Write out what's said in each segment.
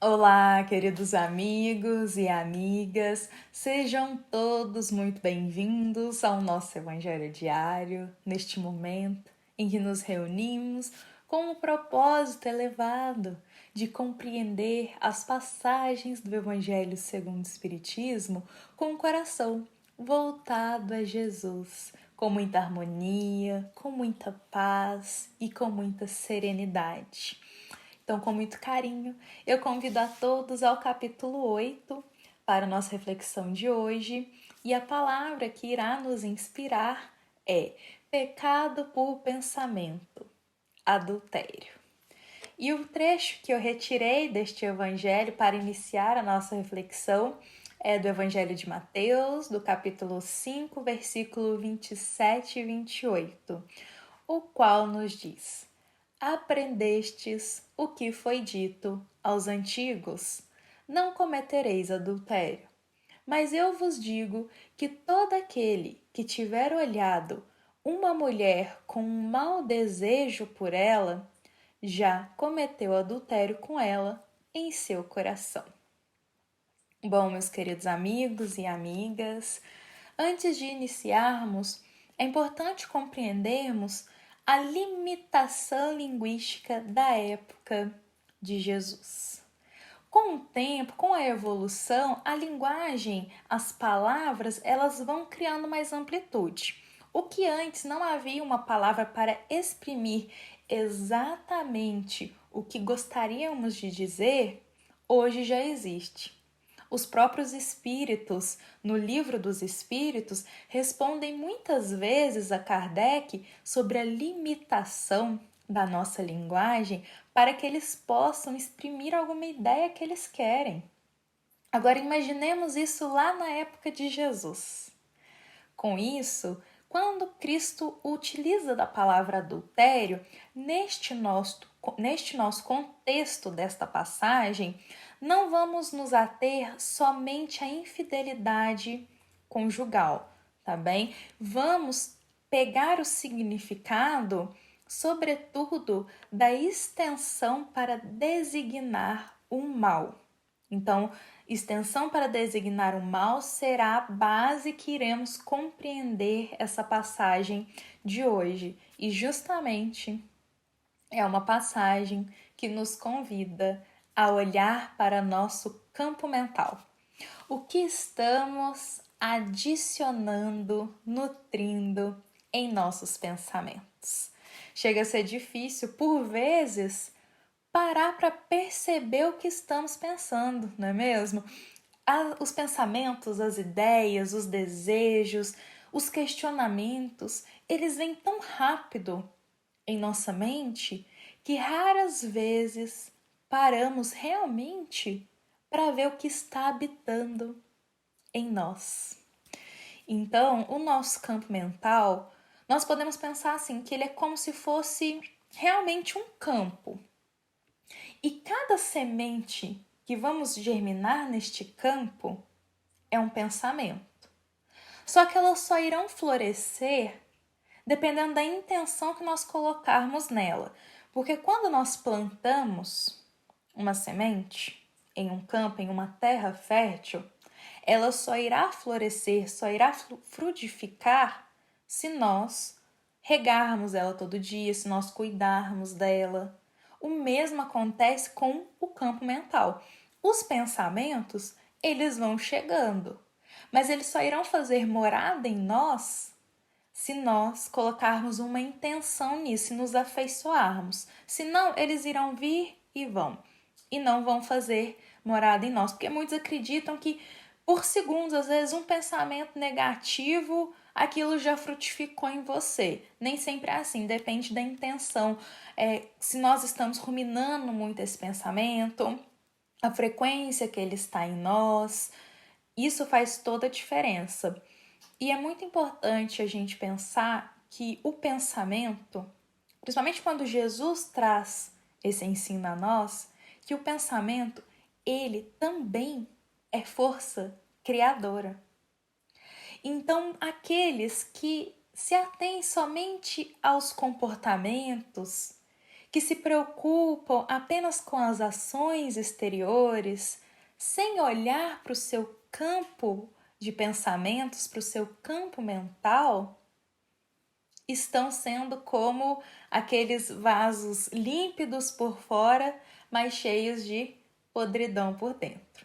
Olá, queridos amigos e amigas, sejam todos muito bem-vindos ao nosso Evangelho Diário, neste momento em que nos reunimos com o propósito elevado de compreender as passagens do Evangelho segundo o Espiritismo com o coração voltado a Jesus, com muita harmonia, com muita paz e com muita serenidade. Então, com muito carinho, eu convido a todos ao capítulo 8 para a nossa reflexão de hoje. E a palavra que irá nos inspirar é pecado por pensamento, adultério. E o trecho que eu retirei deste evangelho para iniciar a nossa reflexão é do Evangelho de Mateus, do capítulo 5, versículo 27 e 28, o qual nos diz: aprendestes o que foi dito aos antigos: não cometereis adultério. Mas eu vos digo que todo aquele que tiver olhado uma mulher com um mau desejo por ela, já cometeu adultério com ela em seu coração. Bom, meus queridos amigos e amigas, antes de iniciarmos, é importante compreendermos a limitação linguística da época de Jesus. Com o tempo, com a evolução, a linguagem, as palavras, elas vão criando mais amplitude. O que antes não havia uma palavra para exprimir exatamente o que gostaríamos de dizer, hoje já existe. Os próprios espíritos, no Livro dos Espíritos, respondem muitas vezes a Kardec sobre a limitação da nossa linguagem para que eles possam exprimir alguma ideia que eles querem. Agora imaginemos isso lá na época de Jesus. Com isso, quando Cristo utiliza da palavra adultério, neste nosso contexto desta passagem, não vamos nos ater somente à infidelidade conjugal, tá bem? Vamos pegar o significado, sobretudo, da extensão para designar o mal. Então, extensão para designar o mal será a base que iremos compreender essa passagem de hoje. E justamente é uma passagem que nos convida a olhar para nosso campo mental. O que estamos adicionando, nutrindo em nossos pensamentos? Chega a ser difícil, por vezes, parar para perceber o que estamos pensando, não é mesmo? Os pensamentos, as ideias, os desejos, os questionamentos, eles vêm tão rápido em nossa mente que raras vezes paramos realmente para ver o que está habitando em nós. Então, o nosso campo mental, nós podemos pensar assim, que ele é como se fosse realmente um campo. E cada semente que vamos germinar neste campo é um pensamento. Só que elas só irão florescer dependendo da intenção que nós colocarmos nela. Porque quando nós plantamos uma semente em um campo, em uma terra fértil, ela só irá florescer, só irá frutificar se nós regarmos ela todo dia, se nós cuidarmos dela. O mesmo acontece com o campo mental. Os pensamentos, eles vão chegando, mas eles só irão fazer morada em nós se nós colocarmos uma intenção nisso, se nos afeiçoarmos. Senão, eles irão vir e vão. E não vão fazer morada em nós. Porque muitos acreditam que, por segundos, às vezes, um pensamento negativo, aquilo já frutificou em você. Nem sempre é assim, depende da intenção. Se nós estamos ruminando muito esse pensamento, a frequência que ele está em nós, isso faz toda a diferença. E é muito importante a gente pensar que o pensamento, principalmente quando Jesus traz esse ensino a nós, que o pensamento, ele também é força criadora. Então, aqueles que se atêm somente aos comportamentos, que se preocupam apenas com as ações exteriores, sem olhar para o seu campo de pensamentos, para o seu campo mental, estão sendo como aqueles vasos límpidos por fora, mas cheios de podridão por dentro.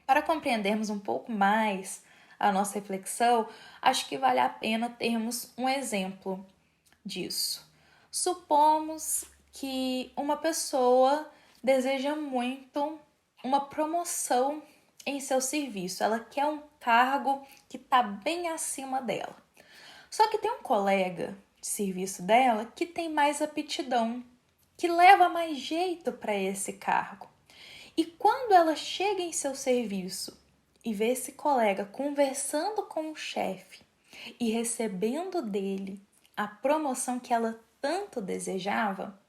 Para compreendermos um pouco mais a nossa reflexão, acho que vale a pena termos um exemplo disso. Supomos que uma pessoa deseja muito uma promoção em seu serviço. Ela quer um cargo que está bem acima dela. Só que tem um colega de serviço dela que tem mais aptidão, que leva mais jeito para esse cargo. E quando ela chega em seu serviço e vê esse colega conversando com o chefe e recebendo dele a promoção que ela tanto desejava,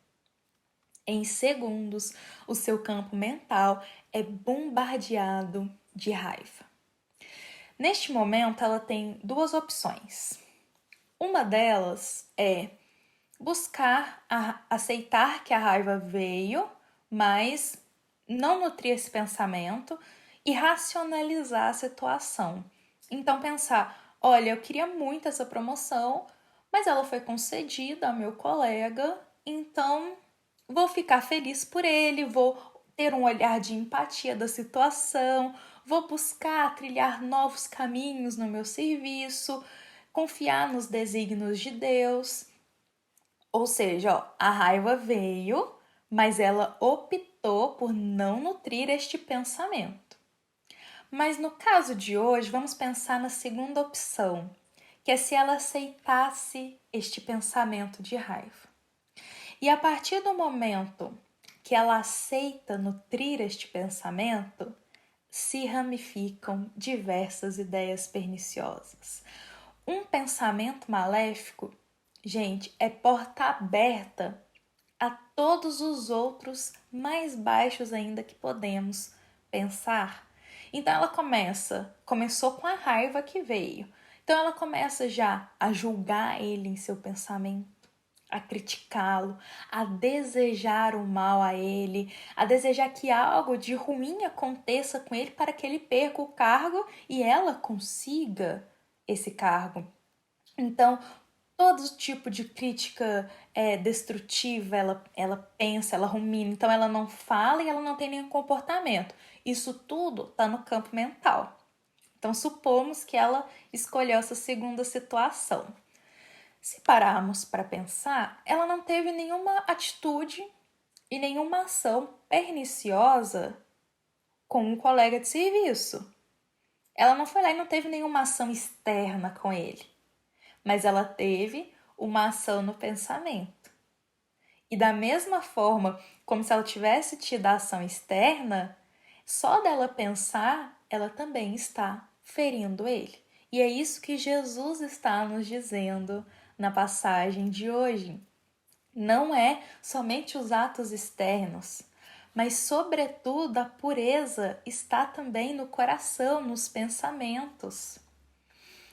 em segundos o seu campo mental é bombardeado de raiva. Neste momento, ela tem duas opções. Uma delas é buscar aceitar que a raiva veio, mas não nutrir esse pensamento e racionalizar a situação. Então pensar, olha, eu queria muito essa promoção, mas ela foi concedida ao meu colega, então vou ficar feliz por ele, vou ter um olhar de empatia da situação, vou buscar trilhar novos caminhos no meu serviço, confiar nos desígnios de Deus. Ou seja, a raiva veio, mas ela optou por não nutrir este pensamento. Mas no caso de hoje, vamos pensar na segunda opção, que é se ela aceitasse este pensamento de raiva. E a partir do momento que ela aceita nutrir este pensamento, se ramificam diversas ideias perniciosas. Um pensamento maléfico, gente, é porta aberta a todos os outros mais baixos ainda que podemos pensar. Então ela começou com a raiva que veio. Então ela começa já a julgar ele em seu pensamento, a criticá-lo, a desejar o mal a ele, a desejar que algo de ruim aconteça com ele para que ele perca o cargo e ela consiga esse cargo. Então, todo tipo de crítica destrutiva ela pensa, ela rumina, então ela não fala e ela não tem nenhum comportamento. Isso tudo está no campo mental. Então, supomos que ela escolheu essa segunda situação. Se pararmos para pensar, ela não teve nenhuma atitude e nenhuma ação perniciosa com um colega de serviço. Ela não foi lá e não teve nenhuma ação externa com ele, mas ela teve uma ação no pensamento. E da mesma forma, como se ela tivesse tido a ação externa, só dela pensar, ela também está ferindo ele. E é isso que Jesus está nos dizendo na passagem de hoje. Não é somente os atos externos, mas sobretudo a pureza está também no coração, nos pensamentos.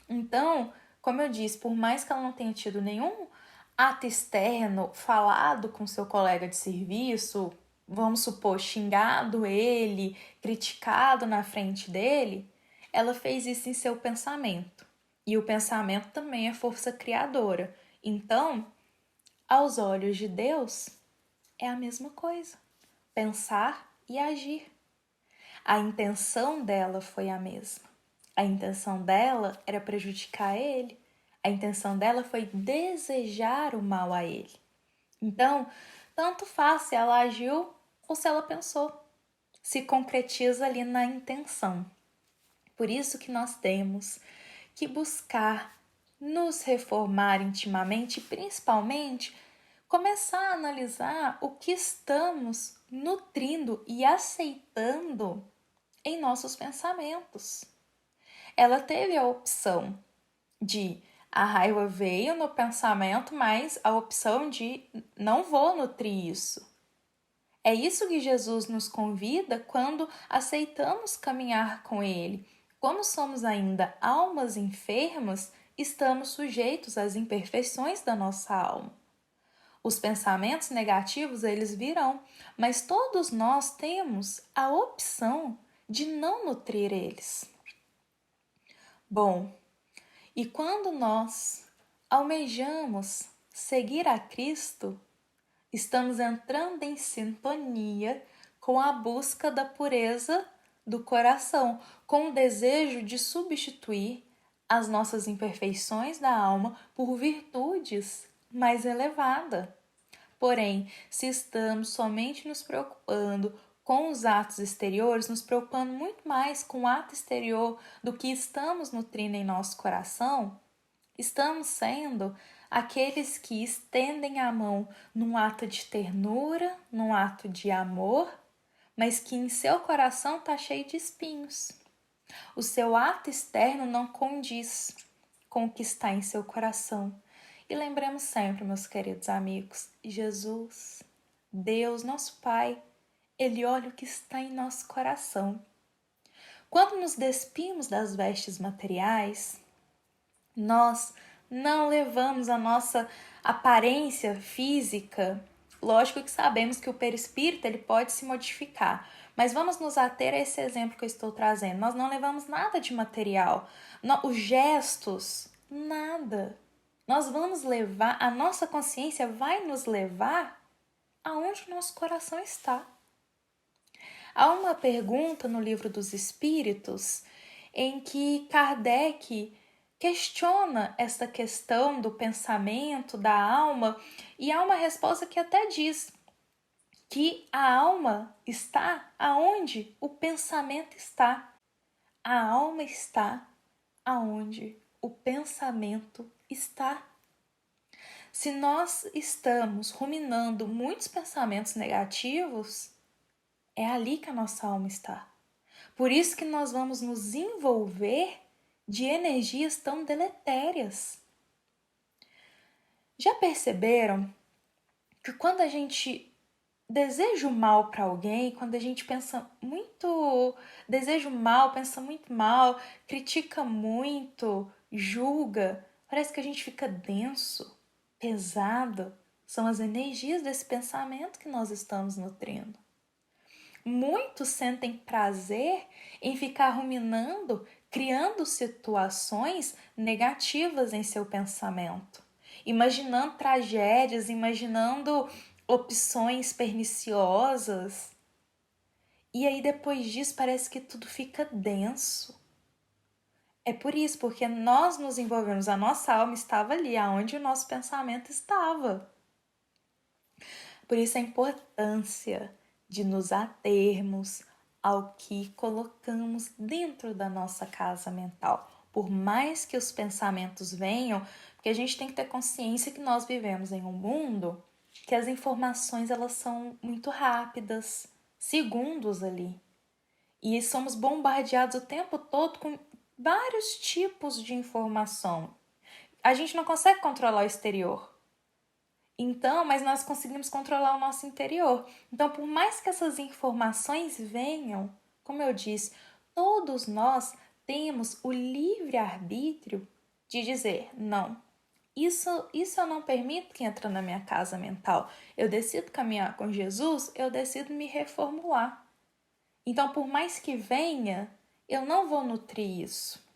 Então, como eu disse, por mais que ela não tenha tido nenhum ato externo falado com seu colega de serviço, vamos supor, xingado ele, criticado na frente dele, ela fez isso em seu pensamento. E o pensamento também é força criadora. Então, aos olhos de Deus, é a mesma coisa. Pensar e agir. A intenção dela foi a mesma. A intenção dela era prejudicar ele. A intenção dela foi desejar o mal a ele. Então, tanto faz se ela agiu ou se ela pensou. Se concretiza ali na intenção. Por isso que nós temos que buscar nos reformar intimamente, principalmente começar a analisar o que estamos nutrindo e aceitando em nossos pensamentos. Ela teve a opção de a raiva veio no pensamento, mas a opção de não vou nutrir isso. É isso que Jesus nos convida quando aceitamos caminhar com Ele. Como somos ainda almas enfermas, estamos sujeitos às imperfeições da nossa alma. Os pensamentos negativos, eles virão, mas todos nós temos a opção de não nutrir eles. Bom, e quando nós almejamos seguir a Cristo, estamos entrando em sintonia com a busca da pureza do coração, com o desejo de substituir as nossas imperfeições da alma por virtudes mais elevadas. Porém, se estamos somente nos preocupando com os atos exteriores, nos preocupando muito mais com o ato exterior do que estamos nutrindo em nosso coração, estamos sendo aqueles que estendem a mão num ato de ternura, num ato de amor, mas que em seu coração está cheio de espinhos. O seu ato externo não condiz com o que está em seu coração. E lembremos sempre, meus queridos amigos, Jesus, Deus, nosso Pai, Ele olha o que está em nosso coração. Quando nos despimos das vestes materiais, nós não levamos a nossa aparência física. Lógico que sabemos que o perispírito ele pode se modificar, mas vamos nos ater a esse exemplo que eu estou trazendo. Nós não levamos nada de material, os gestos, nada. Nós vamos levar, a nossa consciência vai nos levar aonde o nosso coração está. Há uma pergunta no Livro dos Espíritos em que Kardec questiona essa questão do pensamento, da alma, e há uma resposta que até diz que a alma está aonde o pensamento está. A alma está aonde o pensamento está. Se nós estamos ruminando muitos pensamentos negativos, é ali que a nossa alma está. Por isso que nós vamos nos envolver de energias tão deletérias. Já perceberam que quando a gente deseja o mal para alguém, quando a gente deseja o mal, pensa muito mal, critica muito, julga, parece que a gente fica denso, pesado. São as energias desse pensamento que nós estamos nutrindo. Muitos sentem prazer em ficar ruminando, criando situações negativas em seu pensamento, imaginando tragédias, imaginando opções perniciosas. E aí depois disso parece que tudo fica denso. É por isso, porque nós nos envolvemos, a nossa alma estava ali, aonde o nosso pensamento estava. Por isso a importância de nos atermos ao que colocamos dentro da nossa casa mental. Por mais que os pensamentos venham, porque a gente tem que ter consciência que nós vivemos em um mundo que as informações elas são muito rápidas, segundos ali. E somos bombardeados o tempo todo com vários tipos de informação. A gente não consegue controlar o exterior. Então, mas nós conseguimos controlar o nosso interior. Então, por mais que essas informações venham, como eu disse, todos nós temos o livre-arbítrio de dizer, não, isso eu não permito que entre na minha casa mental. Eu decido caminhar com Jesus, eu decido me reformular. Então, por mais que venha, eu não vou nutrir isso.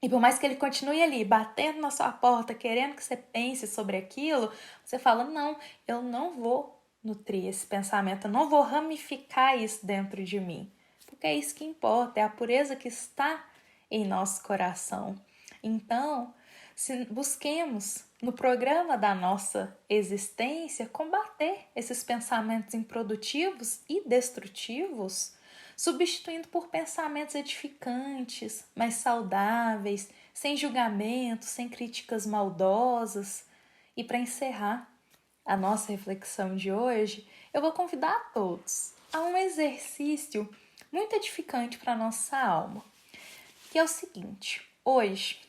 E por mais que ele continue ali, batendo na sua porta, querendo que você pense sobre aquilo, você fala, não, eu não vou nutrir esse pensamento, eu não vou ramificar isso dentro de mim. Porque é isso que importa, é a pureza que está em nosso coração. Então, se busquemos no programa da nossa existência combater esses pensamentos improdutivos e destrutivos, substituindo por pensamentos edificantes, mais saudáveis, sem julgamento, sem críticas maldosas. E para encerrar a nossa reflexão de hoje, eu vou convidar a todos a um exercício muito edificante para a nossa alma, que é o seguinte: hoje,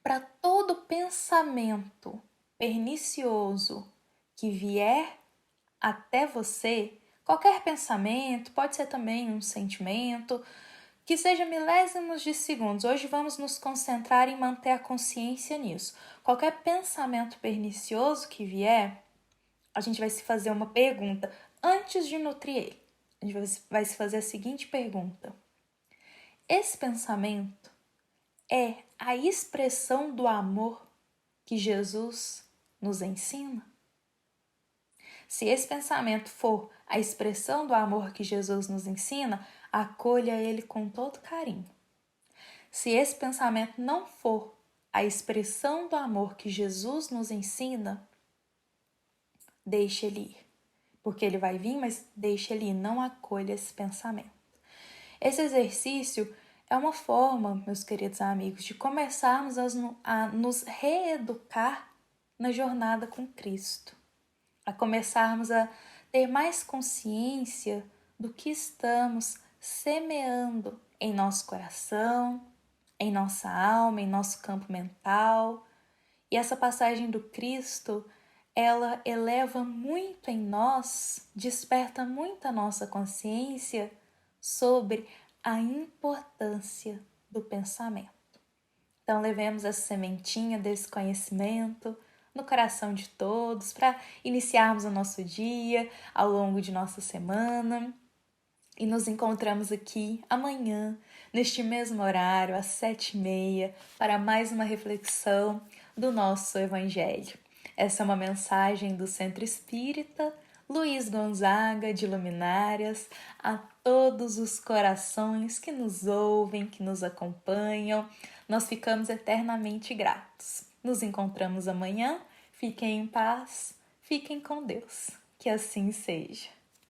para todo pensamento pernicioso que vier até você, qualquer pensamento, pode ser também um sentimento, que seja milésimos de segundos. Hoje vamos nos concentrar em manter a consciência nisso. Qualquer pensamento pernicioso que vier, a gente vai se fazer uma pergunta antes de nutrir ele. A gente vai se fazer a seguinte pergunta: esse pensamento é a expressão do amor que Jesus nos ensina? Se esse pensamento for a expressão do amor que Jesus nos ensina, acolha ele com todo carinho. Se esse pensamento não for a expressão do amor que Jesus nos ensina, deixe ele ir. Porque ele vai vir, mas deixe ele ir, não acolha esse pensamento. Esse exercício é uma forma, meus queridos amigos, de começarmos a nos reeducar na jornada com Cristo. A começarmos a ter mais consciência do que estamos semeando em nosso coração, em nossa alma, em nosso campo mental. E essa passagem do Cristo, ela eleva muito em nós, desperta muito a nossa consciência sobre a importância do pensamento. Então, levemos essa sementinha desse conhecimento no coração de todos para iniciarmos o nosso dia ao longo de nossa semana. E nos encontramos aqui amanhã, neste mesmo horário, às 7h30, para mais uma reflexão do nosso Evangelho. Essa é uma mensagem do Centro Espírita Luiz Gonzaga de Luminárias a todos os corações que nos ouvem, que nos acompanham. Nós ficamos eternamente gratos. Nos encontramos amanhã. Fiquem em paz, fiquem com Deus. Que assim seja.